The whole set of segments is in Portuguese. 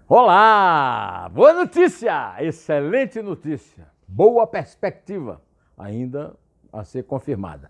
Olá! Boa notícia! Excelente notícia! Boa perspectiva, ainda a ser confirmada.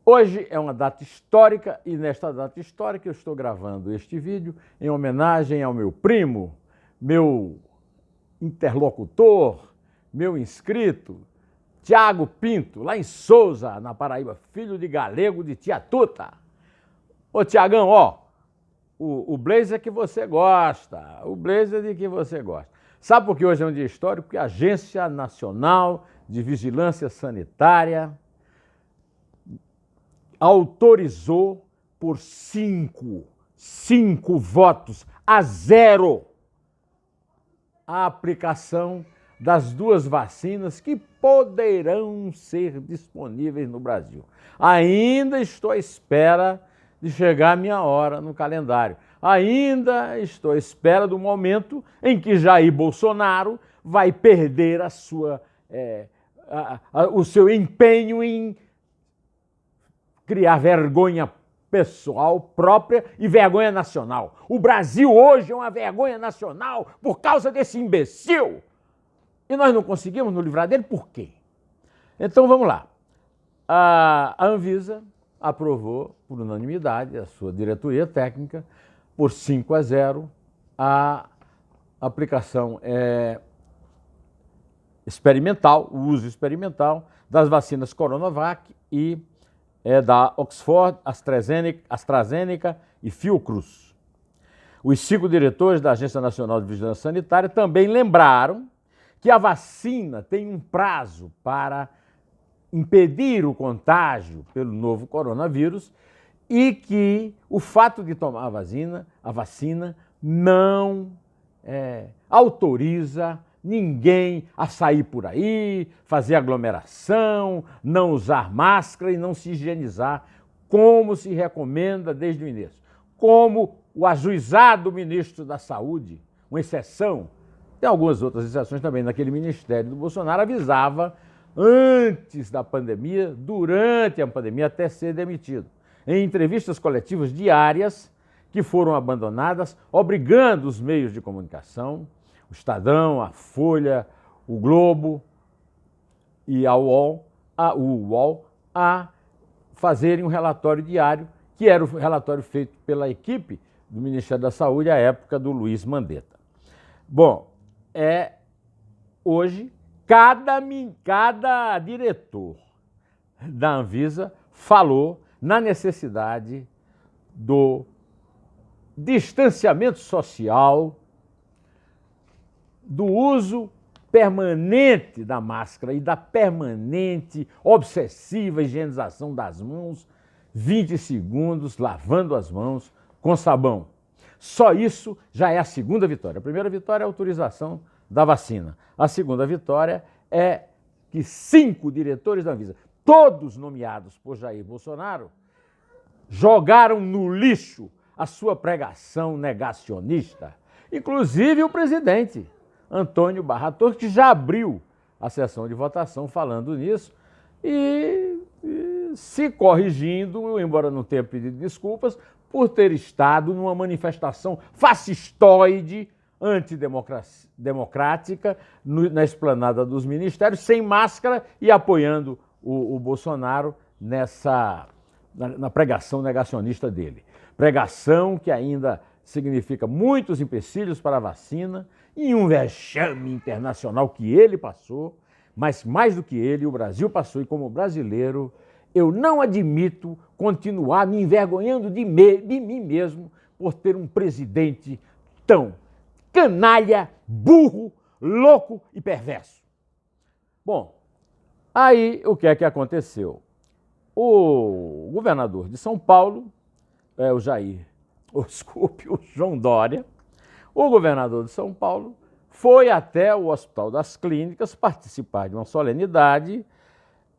Hoje é uma data histórica e nesta data histórica eu estou gravando este vídeo em homenagem ao meu primo, meu interlocutor, meu inscrito, Tiago Pinto, lá em Souza, na Paraíba, filho de galego de Tia Tuta. Ô Tiagão, ó, o blazer que você gosta, o blazer de que você gosta. Sabe por que hoje é um dia histórico? Porque a Agência Nacional de Vigilância Sanitária autorizou por 5 votos a 0 a aplicação das 2 vacinas que poderão ser disponíveis no Brasil. Ainda estou à espera de chegar a minha hora no calendário. Ainda estou à espera do momento em que Jair Bolsonaro vai perder o seu empenho em criar vergonha pessoal própria e vergonha nacional. O Brasil hoje é uma vergonha nacional por causa desse imbecil. E nós não conseguimos nos livrar dele, por quê? Então vamos lá. A Anvisa aprovou por unanimidade, a sua diretoria técnica, por 5-0, a aplicação experimental, o uso experimental das vacinas Coronavac e da Oxford, AstraZeneca e Fiocruz. Os 5 diretores da Agência Nacional de Vigilância Sanitária também lembraram que a vacina tem um prazo para impedir o contágio pelo novo coronavírus e que o fato de tomar a vacina não autoriza ninguém a sair por aí, fazer aglomeração, não usar máscara e não se higienizar, como se recomenda desde o início. Como o ajuizado ministro da Saúde, uma exceção, tem algumas outras exceções também naquele ministério do Bolsonaro, avisava antes da pandemia, durante a pandemia, até ser demitido. Em entrevistas coletivas diárias que foram abandonadas, obrigando os meios de comunicação, o Estadão, a Folha, o Globo e o UOL, a fazerem um relatório diário, que era o relatório feito pela equipe do Ministério da Saúde à época do Luiz Mandetta. Bom, hoje, cada diretor da Anvisa falou na necessidade do distanciamento social, do uso permanente da máscara e da permanente, obsessiva higienização das mãos, 20 segundos lavando as mãos com sabão. Só isso já é a segunda vitória. A primeira vitória é a autorização da vacina. A segunda vitória é que 5 diretores da Anvisa, todos nomeados por Jair Bolsonaro, jogaram no lixo a sua pregação negacionista. Inclusive o presidente, Antônio Barra Torres, que já abriu a sessão de votação falando nisso e se corrigindo, embora não tenha pedido desculpas, por ter estado numa manifestação fascistoide, antidemocrática, na esplanada dos ministérios, sem máscara e apoiando o Bolsonaro na pregação negacionista dele. Pregação que ainda significa muitos empecilhos para a vacina e um vexame internacional que ele passou, mas mais do que ele, o Brasil passou, e como brasileiro, eu não admito continuar me envergonhando de mim mesmo por ter um presidente tão canalha, burro, louco e perverso. Bom, aí o que é que aconteceu? O governador de São Paulo, o João Dória, o governador de São Paulo foi até o Hospital das Clínicas participar de uma solenidade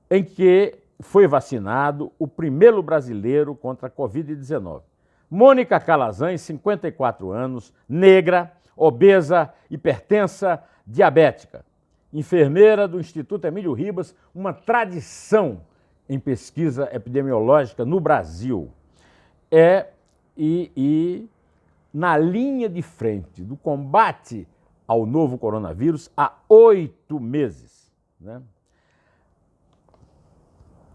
em que foi vacinado o primeiro brasileiro contra a Covid-19. Mônica Calazans, 54 anos, negra, obesa, hipertensa, diabética, enfermeira do Instituto Emílio Ribas, uma tradição em pesquisa epidemiológica no Brasil. na linha de frente do combate ao novo coronavírus há 8 meses. Né?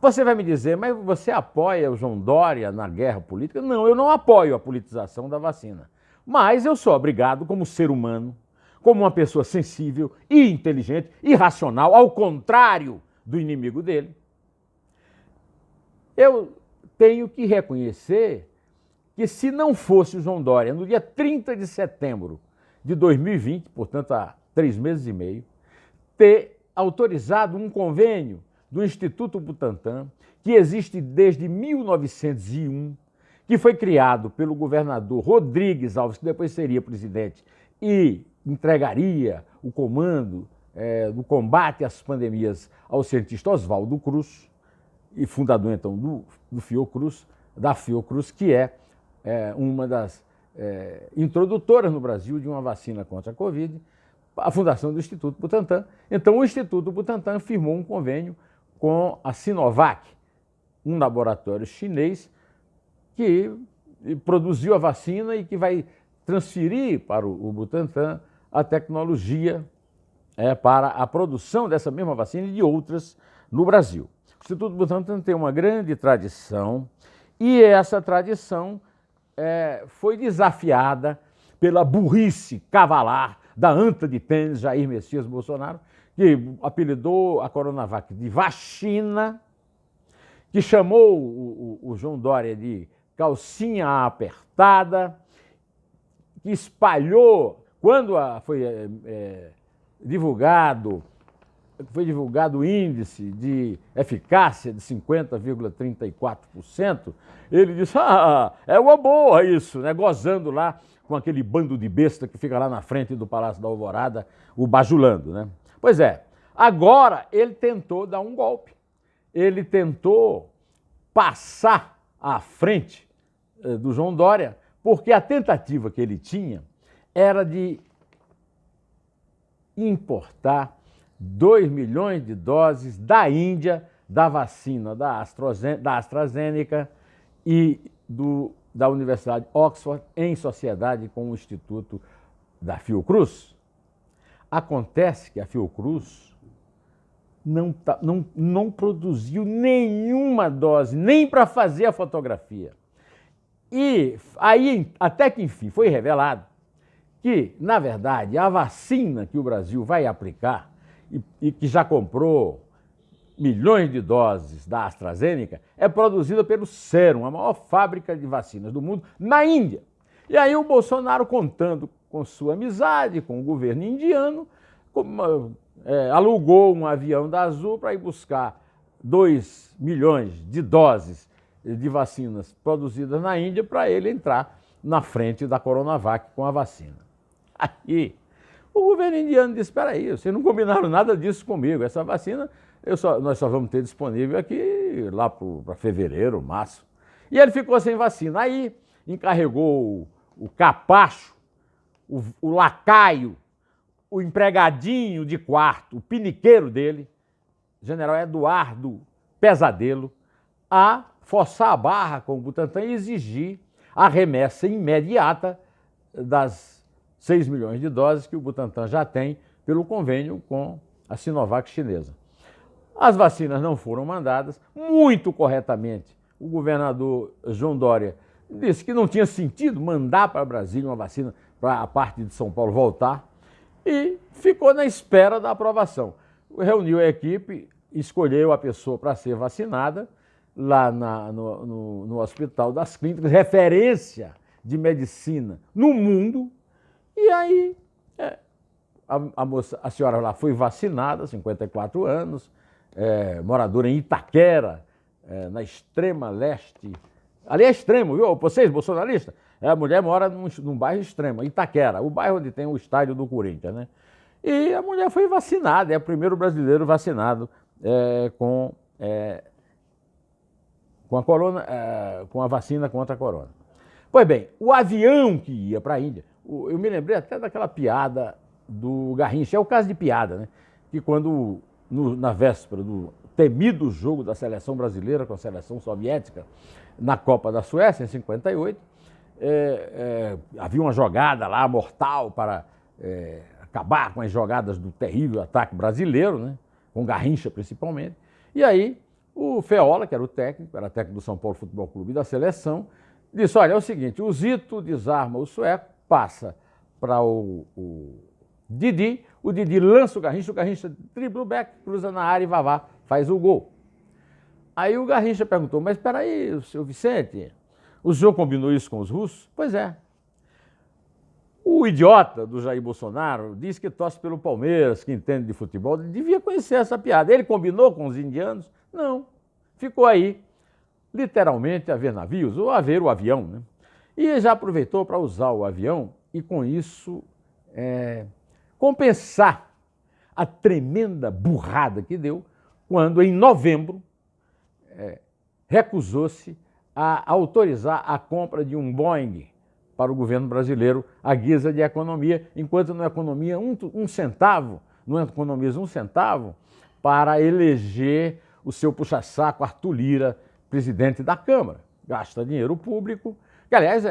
Você vai me dizer, mas você apoia o João Dória na guerra política? Não, eu não apoio a politização da vacina. Mas eu sou obrigado, como ser humano, como uma pessoa sensível e inteligente e racional, ao contrário do inimigo dele, eu tenho que reconhecer que se não fosse o João Dória, no dia 30 de setembro de 2020, portanto há 3 meses e meio, ter autorizado um convênio do Instituto Butantan, que existe desde 1901, que foi criado pelo governador Rodrigues Alves, que depois seria presidente, e entregaria o comando do combate às pandemias ao cientista Oswaldo Cruz, e fundador então do Fiocruz, da Fiocruz, que é uma das introdutoras no Brasil de uma vacina contra a Covid, a fundação do Instituto Butantan. Então o Instituto Butantan firmou um convênio com a Sinovac, um laboratório chinês que produziu a vacina e que vai transferir para o Butantan a tecnologia para a produção dessa mesma vacina e de outras no Brasil. O Instituto Butantan tem uma grande tradição e essa tradição foi desafiada pela burrice cavalar da anta de tênis Jair Messias Bolsonaro, que apelidou a Coronavac de vacina, que chamou o João Dória de calcinha apertada, que espalhou, quando foi divulgado o índice de eficácia de 50,34%, ele disse, é uma boa isso, né? Gozando lá com aquele bando de besta que fica lá na frente do Palácio da Alvorada, o bajulando, né? Pois é, agora ele tentou dar um golpe, ele tentou passar à frente do João Dória, porque a tentativa que ele tinha era de importar 2 milhões de doses da Índia, da vacina da AstraZeneca e da Universidade de Oxford, em sociedade com o Instituto da Fiocruz. Acontece que a Fiocruz não produziu nenhuma dose, nem para fazer a fotografia. E aí, até que enfim, foi revelado que, na verdade, a vacina que o Brasil vai aplicar e que já comprou milhões de doses da AstraZeneca, é produzida pelo Serum, a maior fábrica de vacinas do mundo, na Índia. E aí o Bolsonaro, contando com sua amizade com o governo indiano, alugou um avião da Azul para ir buscar 2 milhões de doses de vacinas produzidas na Índia para ele entrar na frente da Coronavac com a vacina. Aí o governo indiano disse, espera aí, vocês não combinaram nada disso comigo, essa vacina nós só vamos ter disponível aqui lá para fevereiro, março. E ele ficou sem vacina. Aí encarregou o capacho, o lacaio, o empregadinho de quarto, o piniqueiro dele, general Eduardo Pesadelo, a forçar a barra com o Butantan e exigir a remessa imediata das 6 milhões de doses que o Butantan já tem pelo convênio com a Sinovac chinesa. As vacinas não foram mandadas, muito corretamente. O governador João Dória disse que não tinha sentido mandar para Brasília uma vacina para a parte de São Paulo voltar e ficou na espera da aprovação. Reuniu a equipe, escolheu a pessoa para ser vacinada lá no Hospital das Clínicas, referência de medicina no mundo. E aí a senhora lá foi vacinada, 54 anos, moradora em Itaquera, na extrema leste. Ali é extremo, viu? Vocês, bolsonaristas? A mulher mora num bairro extremo, Itaquera, o bairro onde tem o estádio do Corinthians, né? E a mulher foi vacinada, é o primeiro brasileiro vacinado com a vacina contra a corona. Pois bem, o avião que ia para a Índia, eu me lembrei até daquela piada do Garrincha, é o caso de piada, né? Que quando, na véspera do temido jogo da seleção brasileira com a seleção soviética na Copa da Suécia, em 58, havia uma jogada lá mortal para acabar com as jogadas do terrível ataque brasileiro, né? Com Garrincha principalmente. E aí o Feola, que era o técnico, era técnico do São Paulo Futebol Clube e da seleção, disse, olha, é o seguinte, o Zito desarma o sueco, passa para o Didi, o Didi lança o Garrincha dribla o back, cruza na área e Vavá faz o gol. Aí o Garrincha perguntou, mas espera aí, seu Vicente, o senhor combinou isso com os russos? Pois é. O idiota do Jair Bolsonaro diz que torce pelo Palmeiras, que entende de futebol, devia conhecer essa piada. Ele combinou com os indianos? Não. Ficou aí, literalmente, a ver navios, ou a ver o avião, né? E já aproveitou para usar o avião e, com isso, compensar a tremenda burrada que deu quando, em novembro, recusou-se a autorizar a compra de um Boeing para o governo brasileiro à guisa de economia, enquanto não economia um centavo, não economiza um centavo para eleger o seu puxa-saco Arthur Lira, presidente da Câmara. Gasta dinheiro público, que aliás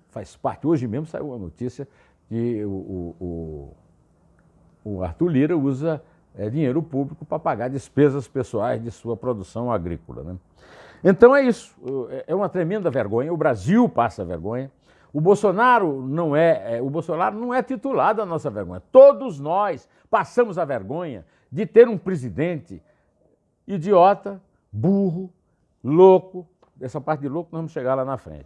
faz parte, hoje mesmo saiu a notícia que o Arthur Lira usa dinheiro público para pagar despesas pessoais de sua produção agrícola, né? Então é isso, é uma tremenda vergonha, o Brasil passa vergonha. O Bolsonaro não é titular da nossa vergonha. Todos nós passamos a vergonha de ter um presidente idiota, burro, louco, essa parte de louco nós vamos chegar lá na frente,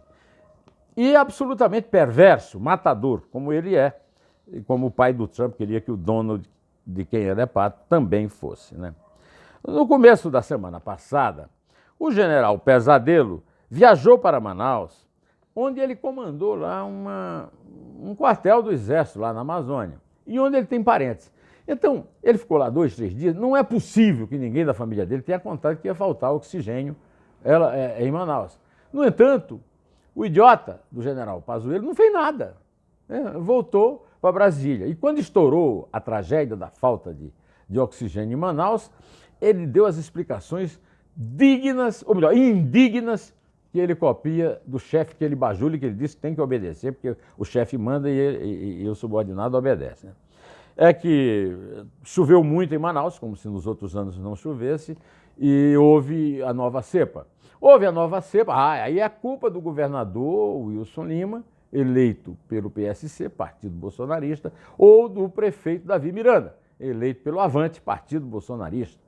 e absolutamente perverso, matador, como ele é, e como o pai do Trump queria que o dono de quem ele é pato também fosse, né? No começo da semana passada, o general Pesadelo viajou para Manaus, onde ele comandou lá um quartel do Exército, lá na Amazônia, e onde ele tem parentes. Então, ele ficou lá 2, 3 dias, não é possível que ninguém da família dele tenha contado que ia faltar oxigênio em Manaus. No entanto, o idiota do general Pazuello não fez nada, né? Voltou para Brasília. E quando estourou a tragédia da falta de oxigênio em Manaus, ele deu as explicações dignas, ou melhor, indignas, que ele copia do chefe que ele bajula e que ele disse que tem que obedecer, porque o chefe manda e o subordinado obedece, né? É que choveu muito em Manaus, como se nos outros anos não chovesse, e houve a nova cepa. Houve a nova cepa, aí é culpa do governador Wilson Lima, eleito pelo PSC, partido bolsonarista, ou do prefeito Davi Miranda, eleito pelo Avante, partido bolsonarista.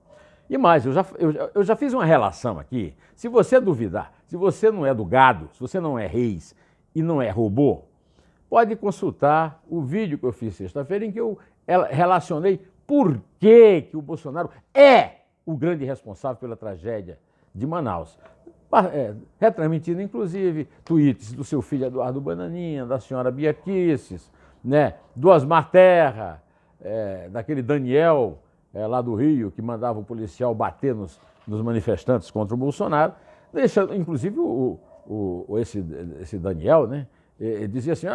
E mais, eu já fiz uma relação aqui. Se você duvidar, se você não é do gado, se você não é reis e não é robô, pode consultar o vídeo que eu fiz sexta-feira em que eu relacionei por que o Bolsonaro é o grande responsável pela tragédia de Manaus. Retransmitindo, inclusive, tweets do seu filho Eduardo Bananinha, da senhora Bia Kicis, né, do Osmar Terra, daquele Daniel, lá do Rio, que mandava o policial bater nos manifestantes contra o Bolsonaro, deixando, inclusive, esse Daniel, né, dizia assim,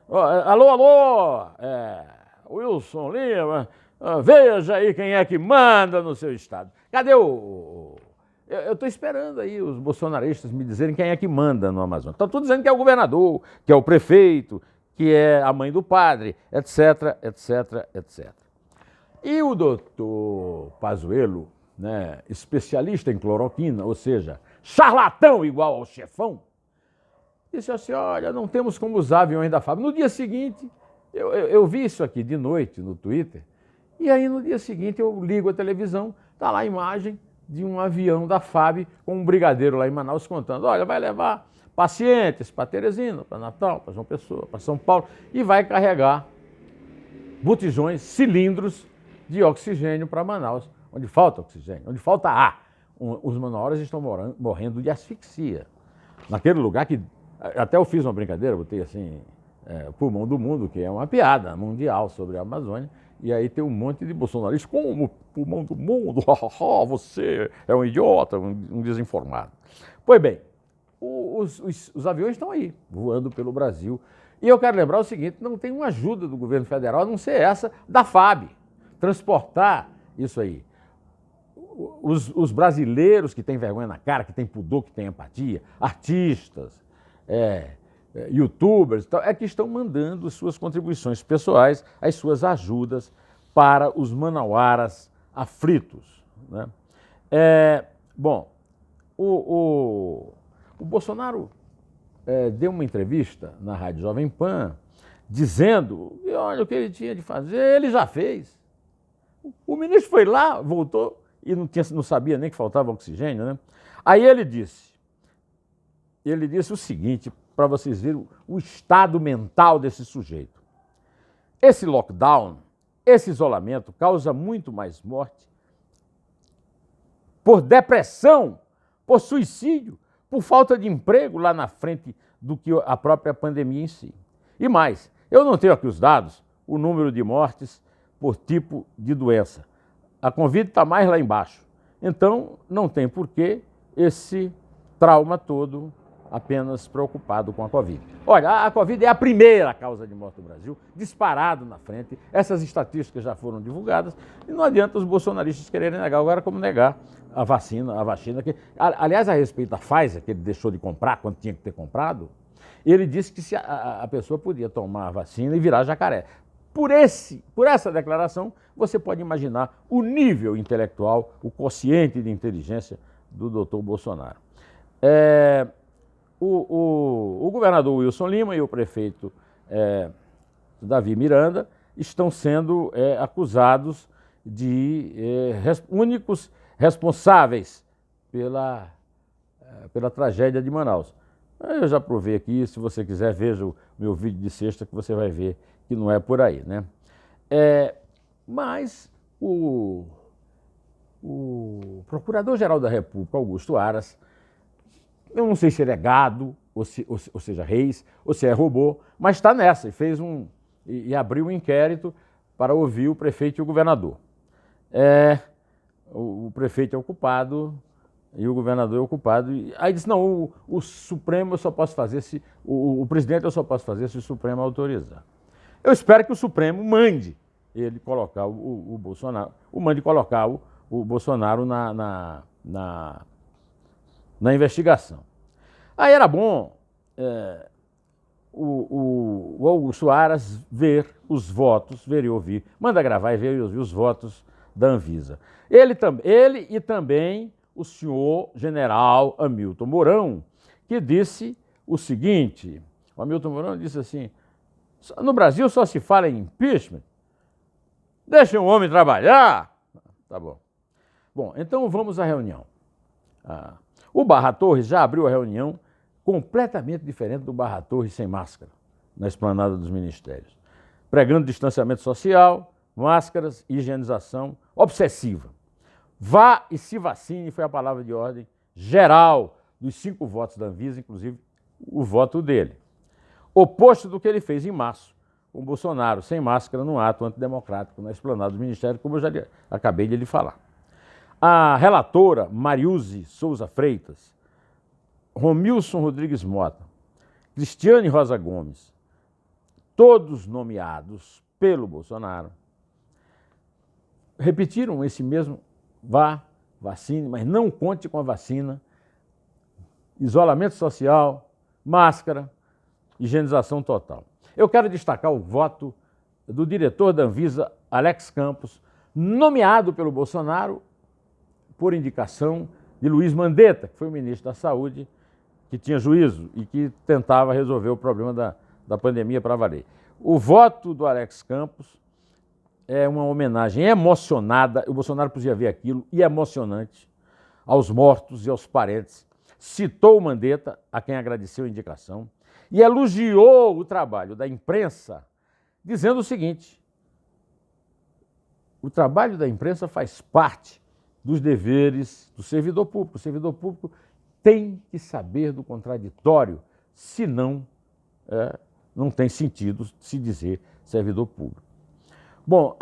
alô, Wilson Lima, veja aí quem é que manda no seu estado. Cadê eu estou esperando aí os bolsonaristas me dizerem quem é que manda no Amazonas. Estão todos dizendo que é o governador, que é o prefeito, que é a mãe do padre, etc, etc, etc. E o doutor Pazuello, né, especialista em cloroquina, ou seja, charlatão igual ao chefão, disse assim, olha, não temos como usar aviões da FAB. No dia seguinte, eu vi isso aqui de noite no Twitter, e aí no dia seguinte eu ligo a televisão, está lá a imagem de um avião da FAB com um brigadeiro lá em Manaus contando, olha, vai levar pacientes para Teresina, para Natal, para João Pessoa, para São Paulo, e vai carregar botijões, cilindros de oxigênio para Manaus, onde falta oxigênio, onde falta ar. Os manaus estão morrendo de asfixia. Naquele lugar que, até eu fiz uma brincadeira, botei assim, pulmão do mundo, que é uma piada mundial sobre a Amazônia, e aí tem um monte de bolsonaristas, como pulmão do mundo, você é um idiota, um desinformado. Pois bem, os aviões estão aí, voando pelo Brasil. E eu quero lembrar o seguinte, não tem uma ajuda do governo federal, a não ser essa da FAB, transportar isso aí. Os brasileiros que têm vergonha na cara, que têm pudor, que têm empatia, artistas, youtubers, é que estão mandando suas contribuições pessoais, as suas ajudas para os manauaras aflitos, né? Bom, o Bolsonaro deu uma entrevista na Rádio Jovem Pan dizendo que, olha, o que ele tinha de fazer, ele já fez. O ministro foi lá, voltou e não sabia nem que faltava oxigênio, né? Aí ele disse o seguinte, para vocês verem o estado mental desse sujeito. Esse lockdown, esse isolamento causa muito mais morte por depressão, por suicídio, por falta de emprego lá na frente do que a própria pandemia em si. E mais, eu não tenho aqui os dados, o número de mortes por tipo de doença. A Covid está mais lá embaixo. Então, não tem porquê esse trauma todo apenas preocupado com a Covid. Olha, a Covid é a primeira causa de morte no Brasil, disparado na frente. Essas estatísticas já foram divulgadas e não adianta os bolsonaristas quererem negar. Agora, como negar a vacina que, aliás, a respeito da Pfizer, que ele deixou de comprar quando tinha que ter comprado, ele disse que se a pessoa podia tomar a vacina e virar jacaré. Por essa declaração, você pode imaginar o nível intelectual, o quociente de inteligência do doutor Bolsonaro. O governador Wilson Lima e o prefeito Davi Miranda estão sendo acusados de únicos responsáveis pela tragédia de Manaus. Eu já provei aqui, se você quiser, veja o meu vídeo de sexta que você vai ver que não é por aí, né? Mas o Procurador-Geral da República, Augusto Aras, eu não sei se ele é gado, ou seja, reis, ou se é robô, mas está nessa, e abriu um inquérito para ouvir o prefeito e o governador. O prefeito é o culpado e o governador é o culpado. Aí disse, não, o Supremo eu só posso fazer se... O presidente eu só posso fazer se o Supremo autorizar. Eu espero que o Supremo mande ele colocar o Bolsonaro, mande colocar o Bolsonaro na investigação. Aí era bom o Augusto Aras ver os votos, ver e ouvir, manda gravar e ver e ouvir os votos da Anvisa. Ele e também o senhor general Hamilton Mourão, que disse o seguinte, o Hamilton Mourão disse assim, no Brasil só se fala em impeachment, deixem o homem trabalhar. Tá bom. Bom, então vamos à reunião. O Barra Torres já abriu a reunião completamente diferente do Barra Torres sem máscara, na esplanada dos ministérios, pregando distanciamento social, máscaras, higienização obsessiva. Vá e se vacine foi a palavra de ordem geral dos 5 votos da Anvisa, inclusive o voto dele. Oposto do que ele fez em março, com Bolsonaro sem máscara num ato antidemocrático na esplanada dos ministérios, como eu já acabei de lhe falar. A relatora Mariuse Souza Freitas, Romilson Rodrigues Mota, Cristiane Rosa Gomes, todos nomeados pelo Bolsonaro, repetiram esse mesmo vá, vacine, mas não conte com a vacina, isolamento social, máscara, higienização total. Eu quero destacar o voto do diretor da Anvisa, Alex Campos, nomeado pelo Bolsonaro por indicação de Luiz Mandetta, que foi o ministro da Saúde, que tinha juízo e que tentava resolver o problema da pandemia para valer. O voto do Alex Campos é uma homenagem emocionada, o Bolsonaro podia ver aquilo, e emocionante, aos mortos e aos parentes. Citou o Mandetta, a quem agradeceu a indicação, e elogiou o trabalho da imprensa, dizendo o seguinte, o trabalho da imprensa faz parte dos deveres do servidor público. O servidor público tem que saber do contraditório, senão não tem sentido se dizer servidor público. Bom,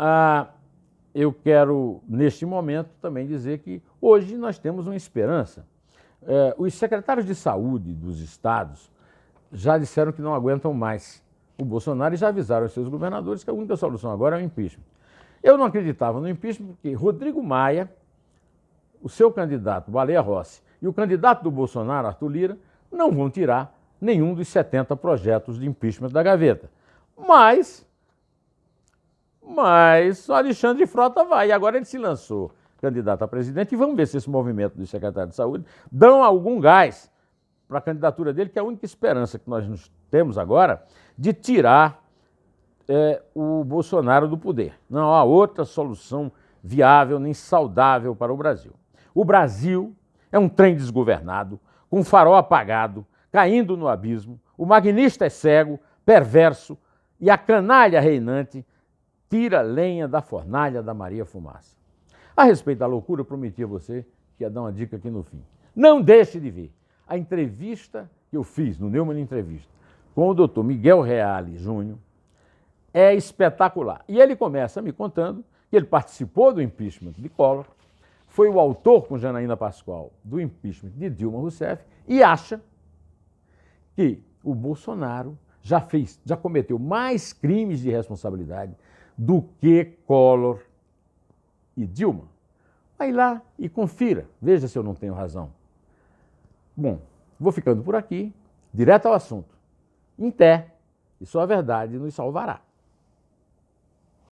eu quero, neste momento, também dizer que hoje nós temos uma esperança. Os secretários de saúde dos estados já disseram que não aguentam mais o Bolsonaro e já avisaram aos seus governadores que a única solução agora é o impeachment. Eu não acreditava no impeachment porque Rodrigo Maia, o seu candidato, Baleia Rossi, e o candidato do Bolsonaro, Arthur Lira, não vão tirar nenhum dos 70 projetos de impeachment da gaveta. Mas o Alexandre Frota vai. E agora ele se lançou candidato a presidente e vamos ver se esse movimento do secretário de Saúde dão algum gás para a candidatura dele, que é a única esperança que nós temos agora de tirar o Bolsonaro do poder. Não há outra solução viável nem saudável para o Brasil. O Brasil é um trem desgovernado, com o farol apagado, caindo no abismo, o maquinista é cego, perverso e a canalha reinante tira lenha da fornalha da Maria Fumaça. A respeito da loucura, eu prometi a você que ia dar uma dica aqui no fim. Não deixe de ver a entrevista que eu fiz no Neumann Entrevista com o Dr. Miguel Reale Júnior. É espetacular. E ele começa me contando que ele participou do impeachment de Collor, foi o autor com Janaína Pascoal do impeachment de Dilma Rousseff e acha que o Bolsonaro já cometeu mais crimes de responsabilidade do que Collor e Dilma. Vai lá e confira, veja se eu não tenho razão. Bom, vou ficando por aqui, direto ao assunto. Em té, e só a verdade nos salvará.